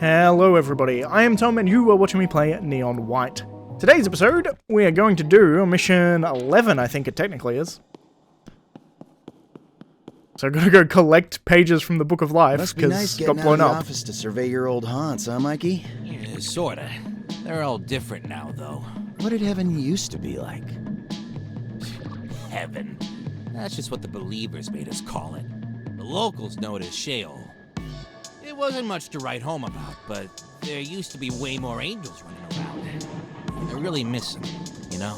Hello everybody, I am Tom and you are watching me play Neon White. Today's episode, we are going to do mission 11, I think it technically is. So I'm gonna go collect pages from the Book of Life, because it got blown up. Office to survey your old haunts, huh, Mikey? Yeah, sorta. They're all different now, though. What did heaven used to be like? Heaven. That's just what the believers made us call it. The locals know it as Sheol. It wasn't much to write home about, but there used to be way more angels running around. I really miss them, you know?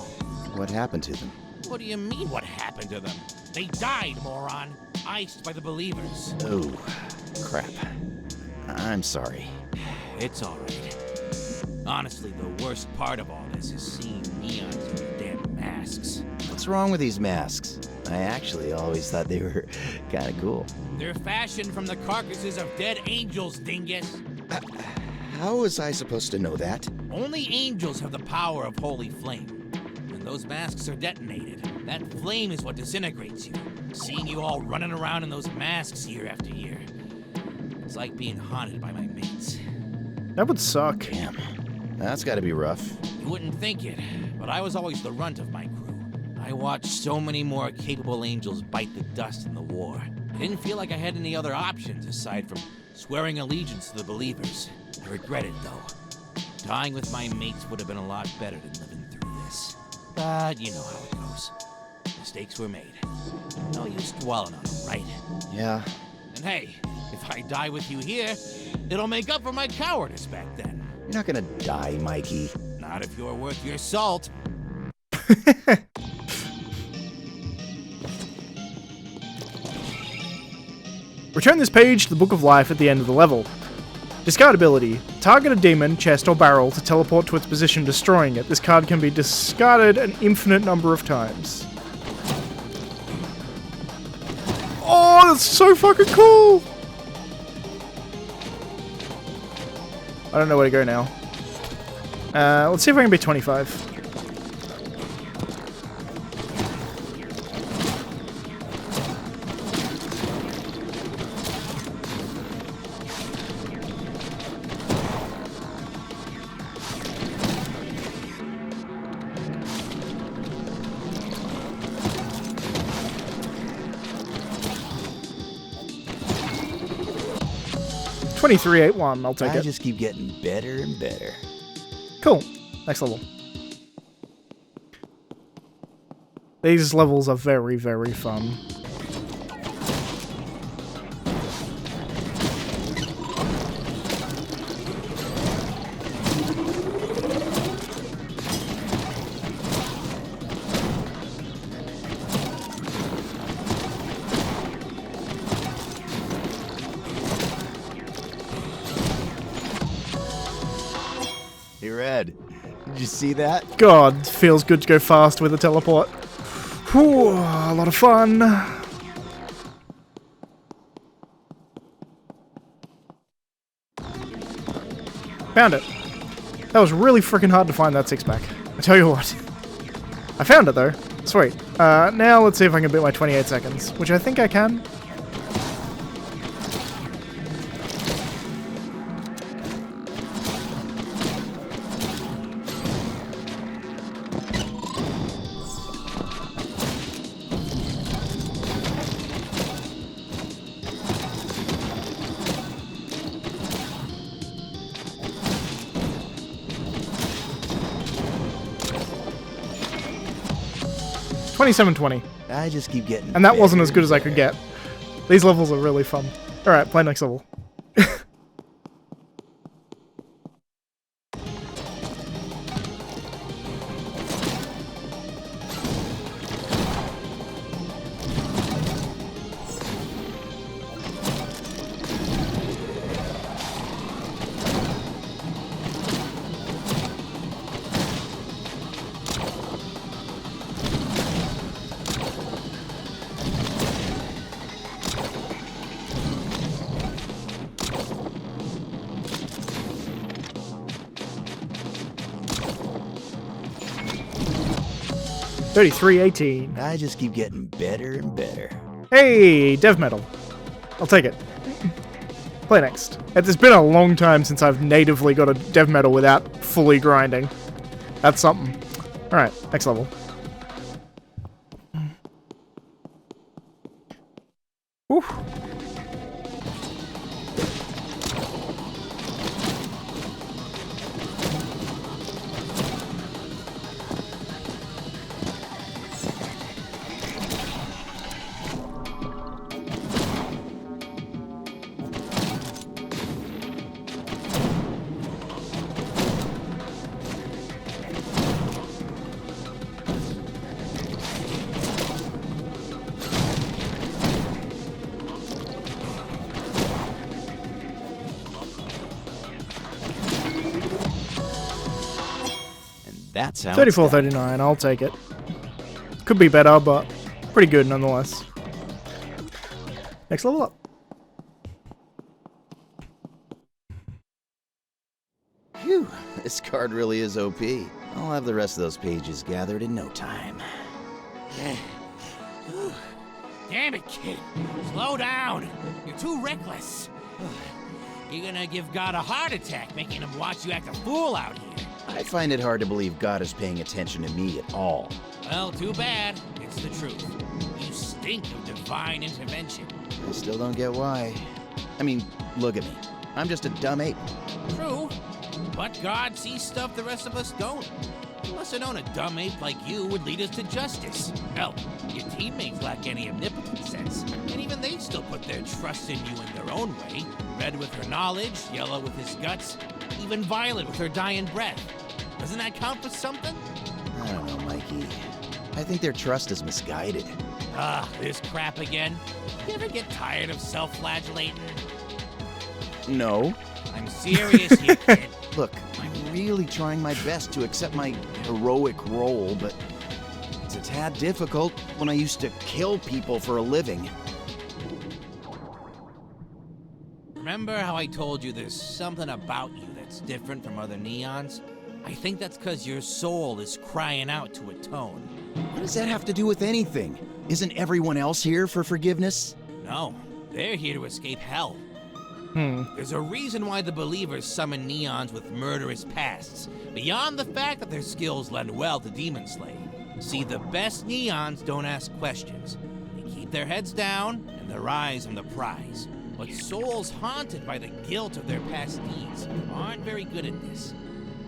What happened to them? What do you mean, what happened to them? They died, moron. Iced by the believers. Oh, crap. I'm sorry. It's alright. Honestly, the worst part of all this is seeing neons in their damn masks. What's wrong with these masks? I actually always thought they were kind of cool. They're fashioned from the carcasses of dead angels, dingus. How was I supposed to know that? Only angels have the power of holy flame. When those masks are detonated, that flame is what disintegrates you. Seeing you all running around in those masks year after year. It's like being haunted by my mates. That would suck. Damn. That's gotta be rough. You wouldn't think it, but I was always the runt of my crew. I watched so many more capable angels bite the dust in the war. I didn't feel like I had any other options aside from swearing allegiance to the believers. I regret it, though. Dying with my mates would have been a lot better than living through this. But you know how it goes. Mistakes were made. No use dwelling on them, right? Yeah. And hey, if I die with you here, it'll make up for my cowardice back then. You're not gonna die, Mikey. Not if you're worth your salt. Return this page to the Book of Life at the end of the level. Discard ability. Target a demon, chest, or barrel to teleport to its position, destroying it. This card can be discarded an infinite number of times. Oh, that's so fucking cool! I don't know where to go now. Let's see if I can be 25. $23.81, I'll take it. I just keep getting better and better. Cool. Next level. These levels are very, very fun. Hey, Red. Did you see that? God, feels good to go fast with a teleport. Whew, a lot of fun. Found it. That was really freaking hard to find that six-pack. I tell you what. I found it though. Sweet. Now let's see if I can beat my 28 seconds, which I think I can. $27.20. I just keep getting And that wasn't as good as I could get. These levels are really fun. Alright, play next level. $33.18. I just keep getting better and better. Hey, dev metal. I'll take it. Play Play next. It's been a long time since I've natively got a dev metal without fully grinding. That's something. Alright, next level. Whew. That's how 34.39, I'll take it. Could be better, but pretty good nonetheless. Next level up. Phew, this card really is OP. I'll have the rest of those pages gathered in no time. Damn it, kid. Slow down. You're too reckless. You're gonna give God a heart attack, making him watch you act a fool out here. I find it hard to believe God is paying attention to me at all. Well, too bad. It's the truth. You stink of divine intervention. I still don't get why. I mean, look at me. I'm just a dumb ape. True. But God sees stuff the rest of us don't. He must have known a dumb ape like you would lead us to justice. Hell, your teammates lack any omnipotent sense, and even they still put their trust in you in their own way. Red with her knowledge, yellow with his guts, even violet with her dying breath. Doesn't that count for something? I don't know, Mikey. I think their trust is misguided. This crap again? You ever get tired of self-flagellating? No. I'm serious here, kid. Look, I'm really trying my best to accept my heroic role, but it's a tad difficult when I used to kill people for a living. Remember how I told you there's something about you that's different from other neons? I think that's because your soul is crying out to atone. What does that have to do with anything? Isn't everyone else here for forgiveness? No, they're here to escape hell. There's a reason why the believers summon neons with murderous pasts, beyond the fact that their skills lend well to demon slaying. See, the best neons don't ask questions. They keep their heads down and their eyes on the prize. But souls haunted by the guilt of their past deeds aren't very good at this.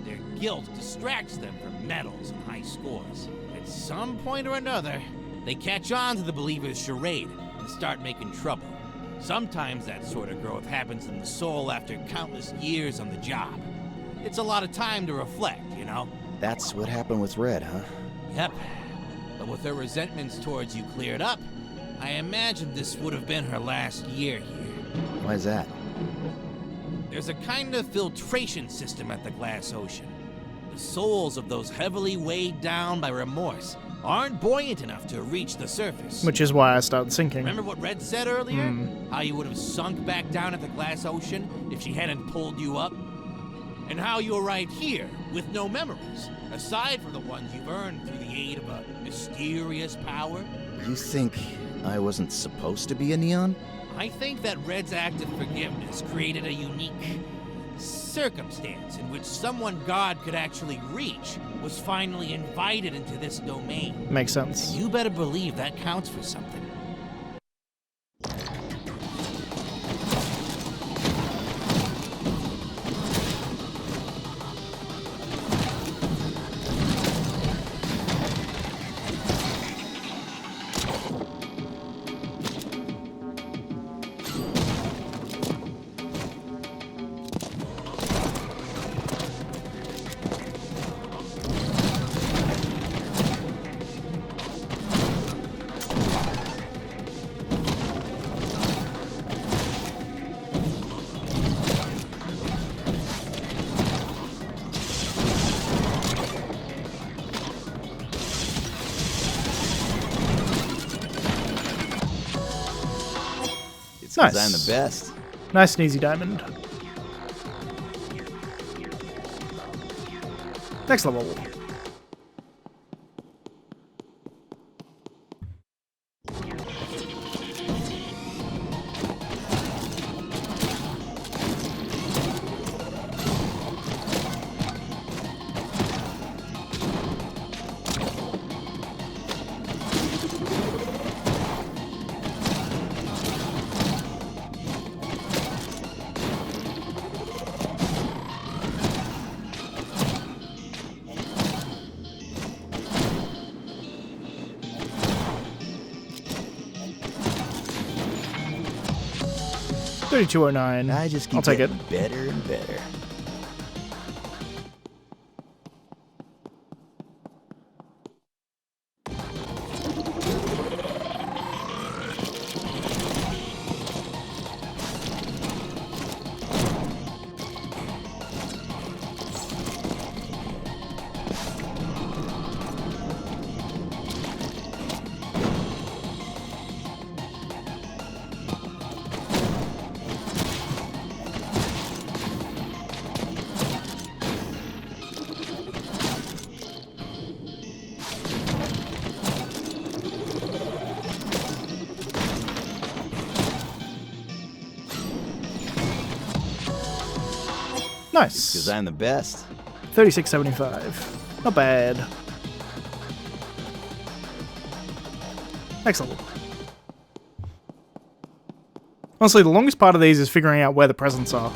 Their guilt distracts them from medals and high scores. At some point or another, they catch on to the believer's charade and start making trouble. Sometimes that sort of growth happens in the soul after countless years on the job. It's a lot of time to reflect, you know? That's what happened with Red, huh? Yep. But with her resentments towards you cleared up, I imagine this would have been her last year here. Why's that? There's a kind of filtration system at the Glass Ocean. The souls of those heavily weighed down by remorse aren't buoyant enough to reach the surface. Which is why I started sinking. Remember what Red said earlier? How you would have sunk back down at the Glass Ocean if she hadn't pulled you up? And how you arrived here with no memories, aside from the ones you've earned through the aid of a mysterious power? You think I wasn't supposed to be a neon? I think that Red's act of forgiveness created a unique circumstance in which someone God could actually reach was finally invited into this domain. Makes sense. You better believe that counts for something. Nice. Nice. I'm the best. Nice and easy diamond. Next level. 3209. I just keep I'll take it. getting better and better. Nice. Because I'm the best. 3675. Not bad. Next level. Honestly, the longest part of these is figuring out where the presents are.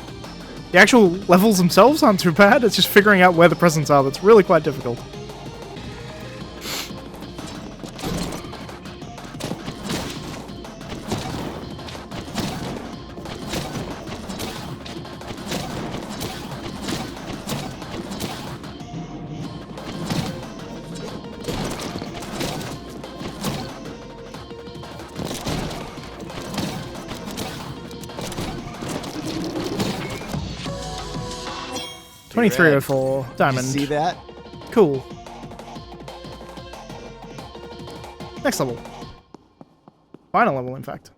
The actual levels themselves aren't too bad, it's just figuring out where the presents are that's really quite difficult. Red. 2304 diamond. See that? Cool. Next level. Final level, in fact.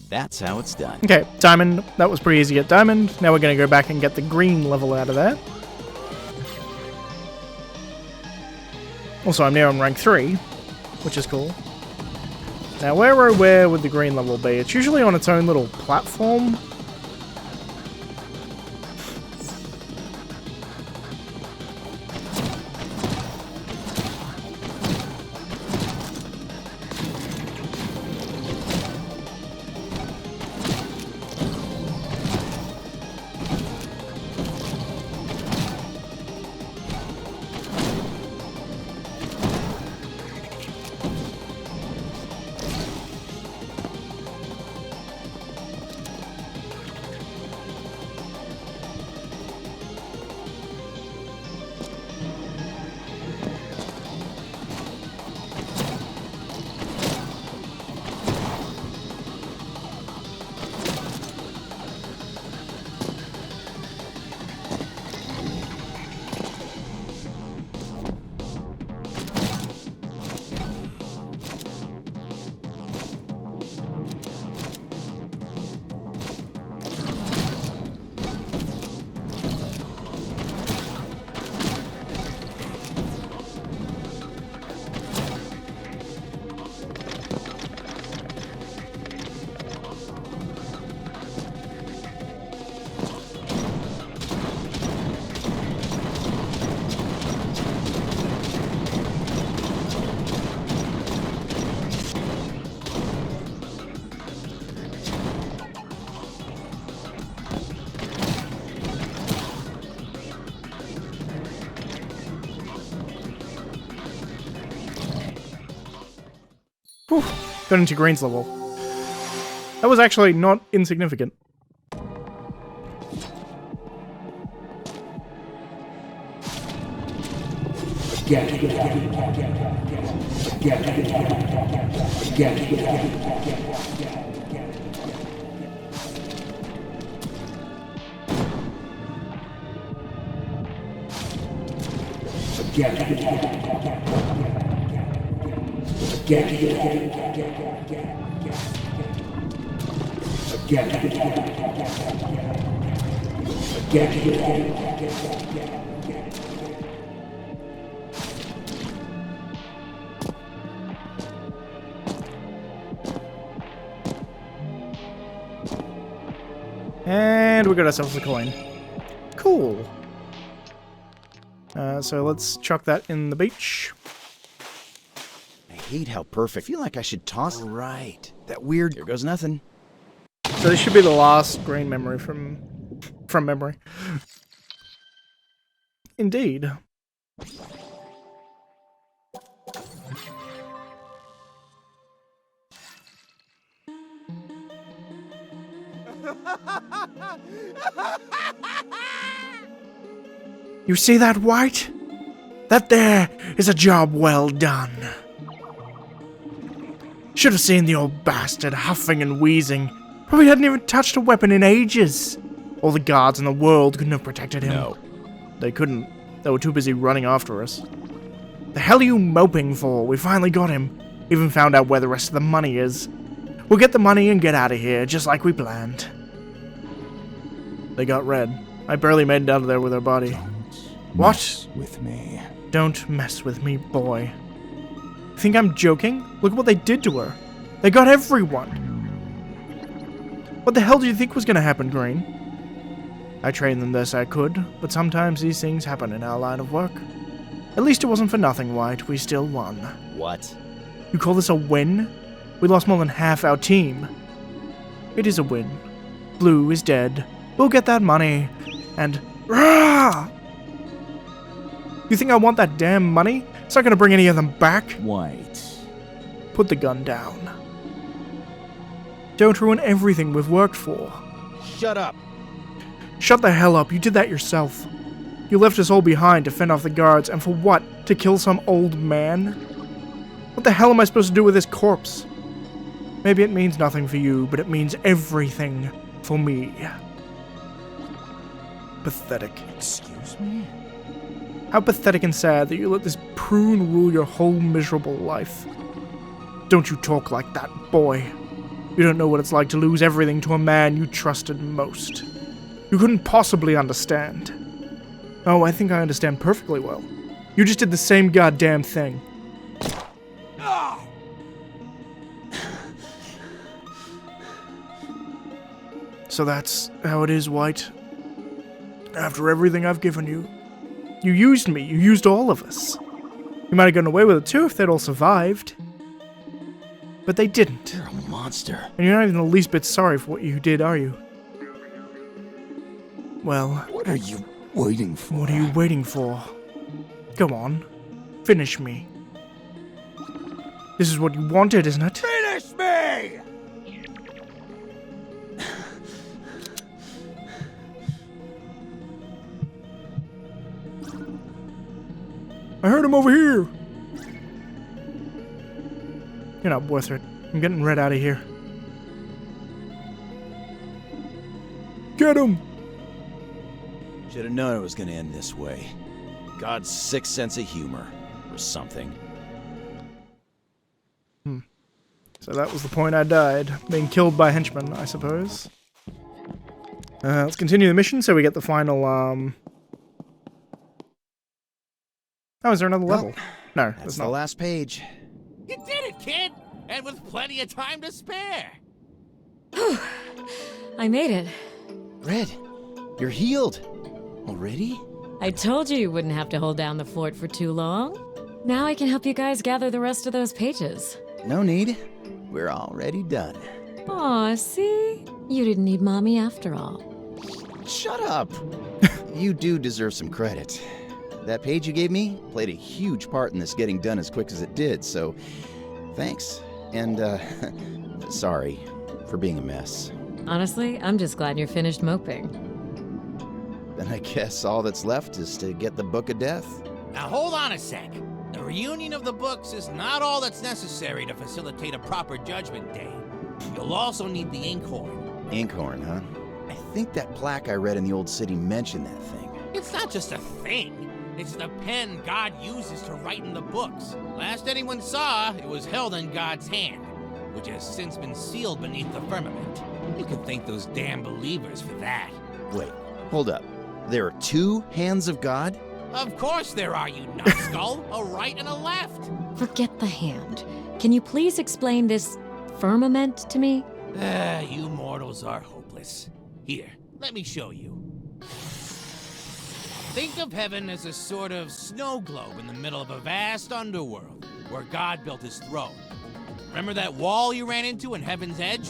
That's how it's done. Okay, diamond. That was pretty easy to get diamond. Now we're going to go back and get the green level out of there. Also, I'm now on rank 3, which is cool. Now, where would the green level be? It's usually on its own little platform. Whew, got into Green's level. That was actually not insignificant. And we got ourselves a coin. Cool. So let's chuck that in the beach. I hate how perfect. I feel like I should toss. Right. That weird. Here goes nothing. So this should be the last green memory from memory. Indeed. You see that, White? That there is a job well done. Should have seen the old bastard huffing and wheezing. Probably hadn't even touched a weapon in ages. All the guards in the world couldn't have protected him. No. They couldn't. They were too busy running after us. The hell are you moping for? We finally got him. Even found out where the rest of the money is. We'll get the money and get out of here, just like we planned. They got Red. I barely made it out of there with her body. What? Mess with me. Don't mess with me, boy. Think I'm joking? Look at what they did to her. They got everyone. What the hell do you think was gonna happen, Green? I trained them best I could, but sometimes these things happen in our line of work. At least it wasn't for nothing, White. We still won. What? You call this a win? We lost more than half our team. It is a win. Blue is dead. We'll get that money. And... Rah! You think I want that damn money? It's not gonna bring any of them back. White. Put the gun down. Don't ruin everything we've worked for. Shut up. Shut the hell up. You did that yourself. You left us all behind to fend off the guards, and for what? To kill some old man? What the hell am I supposed to do with this corpse? Maybe it means nothing for you, but it means everything for me. Pathetic. Excuse me? How pathetic and sad that you let this prune rule your whole miserable life. Don't you talk like that, boy. You don't know what it's like to lose everything to a man you trusted most. You couldn't possibly understand. Oh, I think I understand perfectly well. You just did the same goddamn thing. So that's how it is, White. After everything I've given you, you used me. You used all of us. You might have gotten away with it too if they'd all survived. But they didn't. You're a monster. And you're not even the least bit sorry for what you did, are you? Well... What are you waiting for? What are you waiting for? Go on. Finish me. This is what you wanted, isn't it? Finish me! I heard him over here! You're not worth it. I'm getting Red out of here. Get him! Should have known it was gonna end this way. God's sixth sense of humor. Or something. So that was the point I died. Being killed by henchmen, I suppose. Let's continue the mission so we get the final, Oh, is there another level? No, That's there's the not. last page. You did it, kid! And with plenty of time to spare! I made it. Red, you're healed. Already? I told you wouldn't have to hold down the fort for too long. Now I can help you guys gather the rest of those pages. No need. We're already done. Aw, see? You didn't need Mommy after all. Shut up. You do deserve some credit. That page you gave me played a huge part in this getting done as quick as it did, so thanks. And, sorry for being a mess. Honestly, I'm just glad you're finished moping. Then I guess all that's left is to get the Book of Death. Now hold on a sec. The reunion of the books is not all that's necessary to facilitate a proper judgment day. You'll also need the inkhorn. Inkhorn, huh? I think that plaque I read in the old city mentioned that thing. It's not just a thing. It's the pen God uses to write in the books. Last anyone saw, it was held in God's hand, which has since been sealed beneath the firmament. You can thank those damn believers for that. Wait, hold up. There are 2 hands of God? Of course there are, you numbskull. A right and a left. Forget the hand. Can you please explain this firmament to me? You mortals are hopeless. Here, let me show you. Think of heaven as a sort of snow globe in the middle of a vast underworld, where God built his throne. Remember that wall you ran into in Heaven's Edge?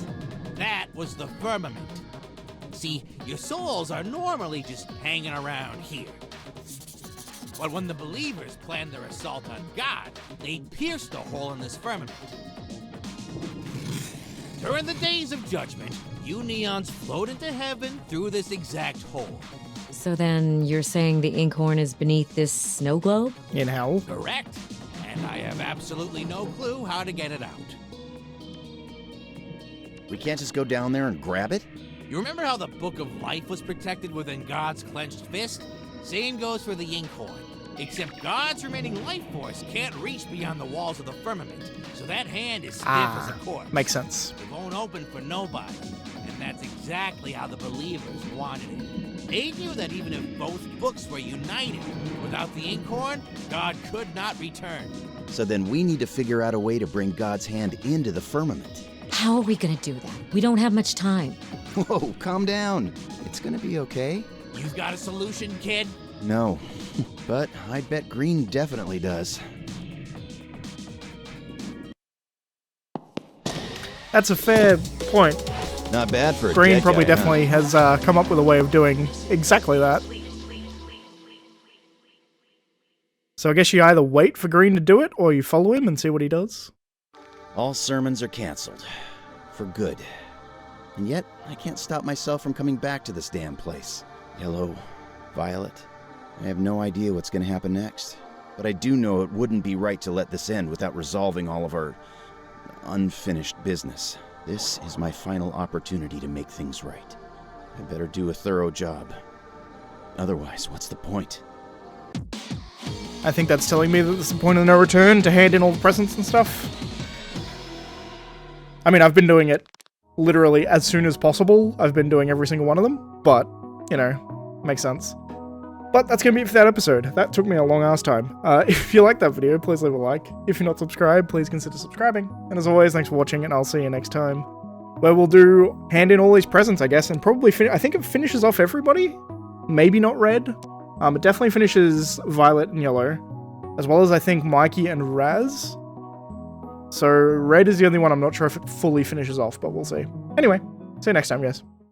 That was the firmament. See, your souls are normally just hanging around here. But when the believers planned their assault on God, they pierced a hole in this firmament. During the days of judgment, you neons float into heaven through this exact hole. So then you're saying the inkhorn is beneath this snow globe? In hell. Correct. And I have absolutely no clue how to get it out. We can't just go down there and grab it? You remember how the Book of Life was protected within God's clenched fist? Same goes for the inkhorn. Except God's remaining life force can't reach beyond the walls of the firmament, so that hand is stiff as a corpse. Makes sense. It won't open for nobody, and that's exactly how the believers wanted it. They knew that even if both books were united, without the inkhorn, God could not return. So then we need to figure out a way to bring God's hand into the firmament. How are we gonna do that? We don't have much time. Whoa, calm down. It's gonna be okay. You've got a solution, kid? No, but I bet Green definitely does. That's a fair point. Not bad for a Green dead probably guy, definitely has come up with a way of doing exactly that. So I guess you either wait for Green to do it, or you follow him and see what he does. All sermons are canceled. For good. And yet, I can't stop myself from coming back to this damn place. Yellow, violet. I have no idea what's going to happen next. But I do know it wouldn't be right to let this end without resolving all of our unfinished business. This is my final opportunity to make things right. I better do a thorough job. Otherwise, what's the point? I think that's telling me that there's a point of no return to hand in all the presents and stuff. I mean, I've been doing it literally as soon as possible. I've been doing every single one of them, but, you know, makes sense. But that's going to be it for that episode. That took me a long ass time. If you liked that video, please leave a like. If you're not subscribed, please consider subscribing. And as always, thanks for watching, and I'll see you next time, where we'll do hand in all these presents, I guess, and probably I think it finishes off everybody. Maybe not red. It definitely finishes Violet and Yellow, as well as I think Mikey and Raz. So red is the only one I'm not sure if it fully finishes off, but we'll see. Anyway, see you next time, guys.